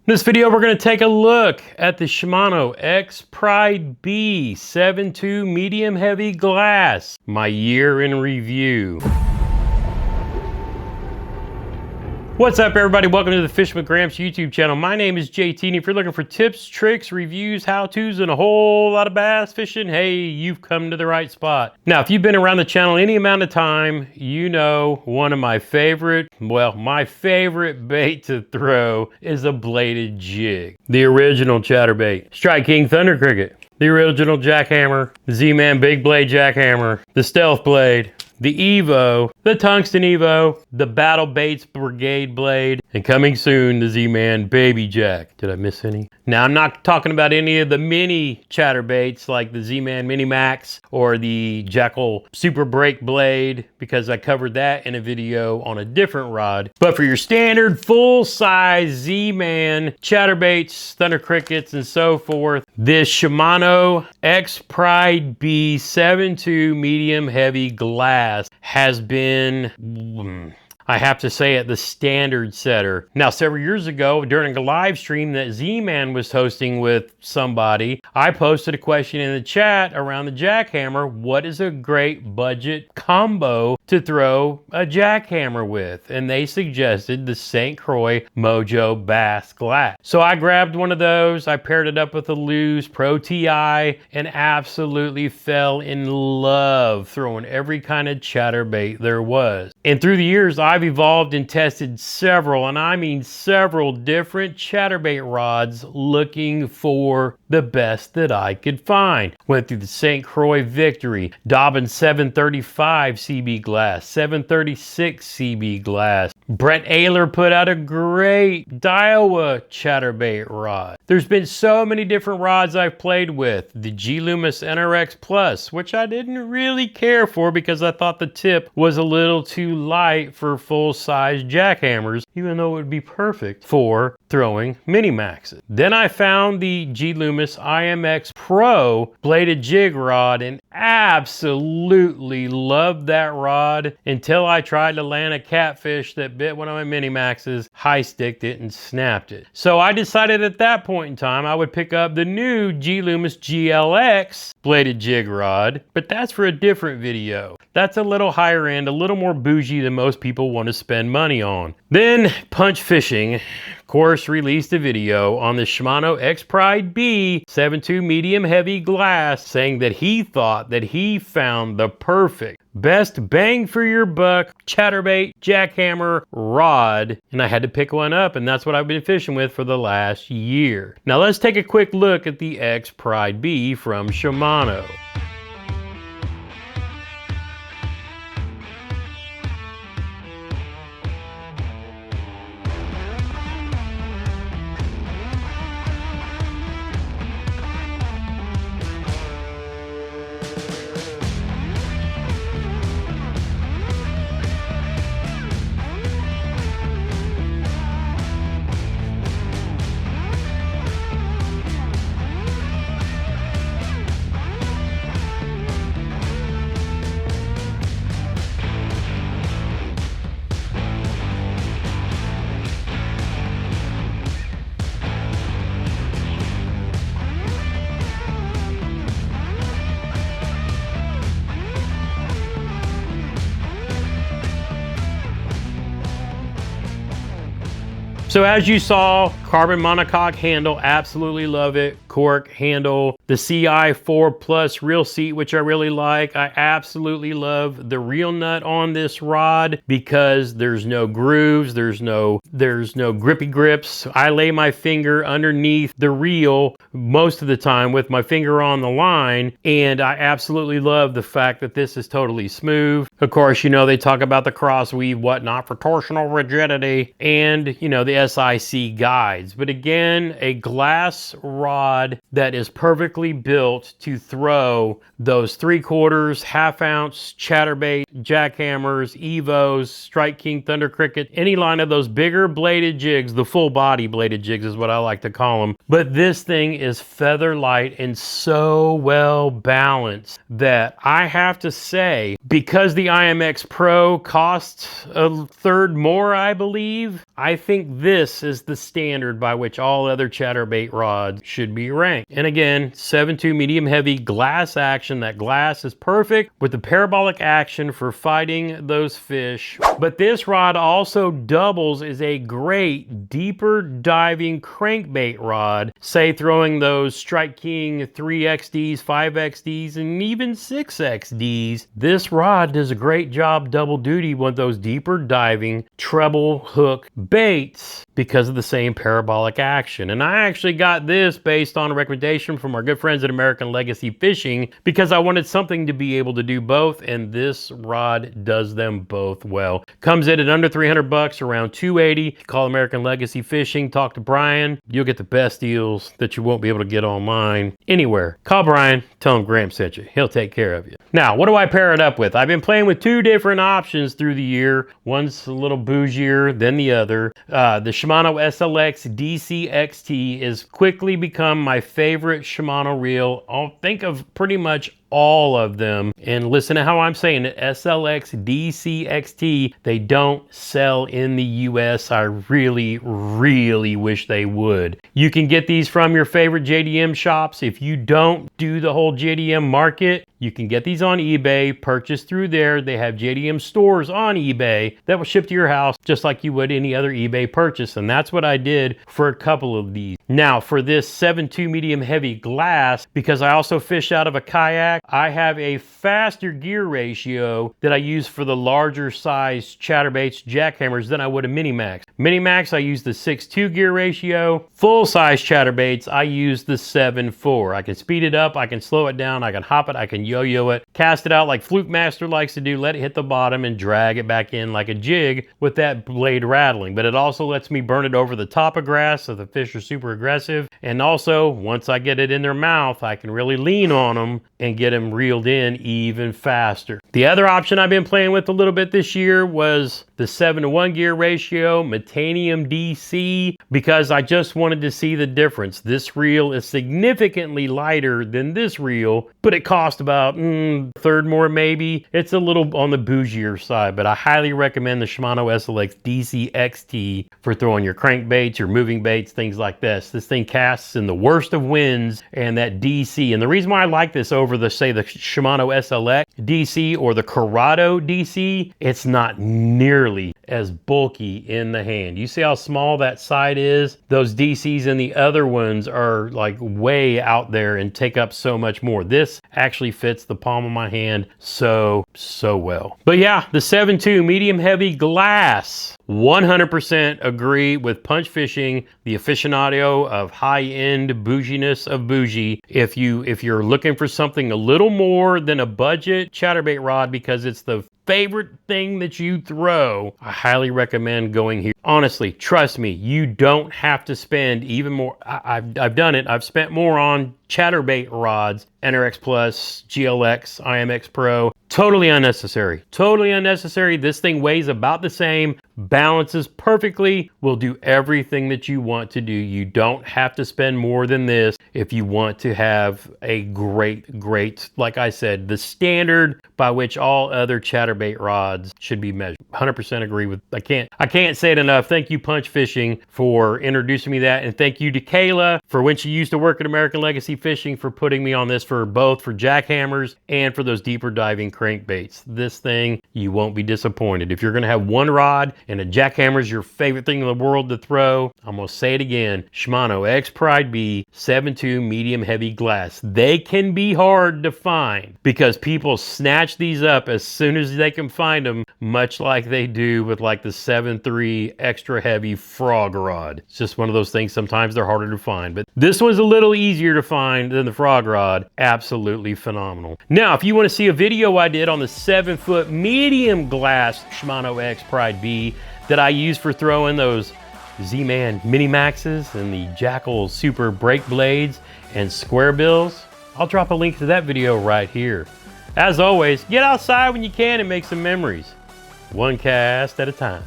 In this video, we're going to take a look at the Shimano Expride B 7.2 medium heavy glass, my year in review. What's up, everybody? Welcome to the Fishing with Gramps YouTube channel. My name is JT, and if you're looking for tips, tricks, reviews, how-tos, and a whole lot of bass fishing, hey, you've come to the right spot. Now, if you've been around the channel any amount of time, you know one of my favorite, well, my favorite bait to throw is a bladed jig. The original Chatterbait, Strike King Thunder Cricket, the original jackhammer, the Z-Man Big Blade jackhammer, the Stealth Blade, the Evo, the Tungsten Evo, the Battle Baits Brigade Blade, and coming soon, the Z-Man Baby Jack. Did I miss any? Now, I'm not talking about any of the mini chatterbaits like the Z-Man Mini Max or the Jackal Super Brake Blade, because I covered that in a video on a different rod. But for your standard full-size Z-Man chatterbaits, Thunder Crickets, and so forth, this Shimano Expride B 7.2 medium heavy glass has been, I have to say it, the standard setter. Now, several years ago, during a live stream that Z-Man was hosting with somebody, I posted a question in the chat around the jackhammer. What is a great budget combo to throw a jackhammer with? And they suggested the St. Croix Mojo Bass Glass. So I grabbed one of those, I paired it up with a loose Pro TI, and absolutely fell in love throwing every kind of chatterbait there was. And through the years, I've evolved and tested several, and I mean several different chatterbait rods looking for the best that I could find. Went through the St. Croix Victory, Dobbin 735 CB glass, 736 CB glass. Brett Ayler put out a great Daiwa chatterbait rod. There's been so many different rods I've played with. The G Loomis NRX Plus, which I didn't really care for because I thought the tip was a little too light for full-size jackhammers, even though it would be perfect for throwing mini maxes. Then I found the G Loomis IMX Pro bladed jig rod and absolutely loved that rod until I tried to land a catfish that bit one of my mini maxes, high sticked it, and snapped it. So I decided at that point in time I would pick up the new G Loomis GLX bladed jig rod, but that's for a different video. That's a little higher end, a little more bougie than most people want to spend money on. Then Punch Fishing, of course, released a video on the Shimano Expride B 7.2 medium heavy glass, saying that he thought that he found the perfect, best bang for your buck chatterbait jackhammer rod, and I had to pick one up, and that's what I've been fishing with for the last year. Now let's take a quick look at the Expride B from Shimano. So as you saw, carbon monocoque handle, absolutely love it. Cork handle, the CI4 Plus reel seat, which I really like. I absolutely love the reel nut on this rod because there's no grooves, there's no grippy grips. I lay my finger underneath the reel most of the time with my finger on the line, and I absolutely love the fact that this is totally smooth. Of course, you know, they talk about the cross weave, whatnot, for torsional rigidity, and, you know, the SIC guides. But again, a glass rod that is perfectly built to throw those 3/4, half-ounce chatterbait, jackhammers, Evos, Strike King, Thunder Cricket, any line of those bigger bladed jigs. The full body bladed jigs is what I like to call them. But this thing is feather light and so well balanced that I have to say because the IMX Pro costs a third more, I believe, I think this is the standard by which all other chatterbait rods should be ranked. And again, 7.2 medium heavy glass action. That glass is perfect with the parabolic action for fighting those fish. But this rod also doubles as a great deeper diving crankbait rod, say throwing those Strike King 3XDs, 5XDs, and even 6XDs. This rod does a great job double duty with those deeper diving treble hook baits because of the same parabolic action. And I actually got this based on a recommendation from our good friends at American Legacy Fishing because I wanted something to be able to do both, and this rod does them both well. Comes in at under 300 bucks, around 280. Call American Legacy Fishing, talk to Brian. You'll get the best deals that you won't be able to get online anywhere. Call Brian, tell him Gramps sent you. He'll take care of you. Now, what do I pair it up with? I've been playing with two different options through the year. One's a little bougier than the other. The Shimano SLX DC-XT has quickly become my favorite Shimano reel. I'll think of pretty much all of them. And listen to how I'm saying it, SLX DC-XT. They don't sell in the US. I really, really wish they would. You can get these from your favorite JDM shops. If you don't do the whole JDM market, you can get these on eBay, purchase through there. They have JDM stores on eBay that will ship to your house just like you would any other eBay purchase. And that's what I did for a couple of these. Now for this 7.2 medium heavy glass, because I also fish out of a kayak, I have a faster gear ratio that I use for the larger size chatterbaits, jackhammers than I would a Mini-Max. Mini-Max, I use the 6.2 gear ratio. Full size chatterbaits, I use the 7.4. I can speed it up, I can slow it down, I can hop it, I can yo-yo it, cast it out like Fluke Master likes to do, let it hit the bottom and drag it back in like a jig with that blade rattling. But it also lets me burn it over the top of grass so the fish are super aggressive. And also, once I get it in their mouth, I can really lean on them and get them reeled in even faster. The other option I've been playing with a little bit this year was the 7-to-1 gear ratio, Metanium DC, because I just wanted to see the difference. This reel is significantly lighter than this reel, but it cost about a third more maybe. It's a little on the bougier side, but I highly recommend the Shimano SLX DC-XT for throwing your crankbaits, your moving baits, things like this. This thing casts in the worst of winds, and that DC, and the reason why I like this over the, say, the Shimano SLX DC or the Corrado DC, it's not nearly as bulky in the hand. You see how small that side is? Those DCs and the other ones are like way out there and take up so much more. This actually fits the palm of my hand so well. But yeah, the 7.2 medium heavy glass, 100% agree with Punch Fishing, the aficionado of high-end bouginess of bougie. If you're looking for something a little more than a budget chatterbait rod because it's the favorite thing that you throw, I highly recommend going here. Honestly, trust me, you don't have to spend even more. I've done it. I've spent more on chatterbait rods, NRX Plus, GLX, IMX Pro. Totally unnecessary. Totally unnecessary. This thing weighs about the same, balances perfectly, will do everything that you want to do. You don't have to spend more than this if you want to have a great, like I said, the standard by which all other chatterbait rods should be measured. 100% agree with, I can't say it enough. Thank you, Punch Fishing, for introducing me that. And thank you to Kayla for when she used to work at American Legacy Fishing for putting me on this for both for jackhammers and for those deeper diving crankbaits. This thing, you won't be disappointed. If you're gonna have one rod and a jackhammer is your favorite thing in the world to throw, I'm gonna say it again, Shimano Expride B 7.2 medium heavy glass. They can be hard to find because people snatch these up as soon as they can find them, much like they do with like the 7.3 extra heavy frog rod. It's just one of those things, sometimes they're harder to find, but this one's a little easier to find than the frog rod. Absolutely phenomenal. Now, if you want to see a video I did on the 7-foot medium glass Shimano Expride B that I use for throwing those Z-Man Mini Maxes and the Jackal Super Brake Blades and Square Bills, I'll drop a link to that video right here. As always, get outside when you can and make some memories. One cast at a time.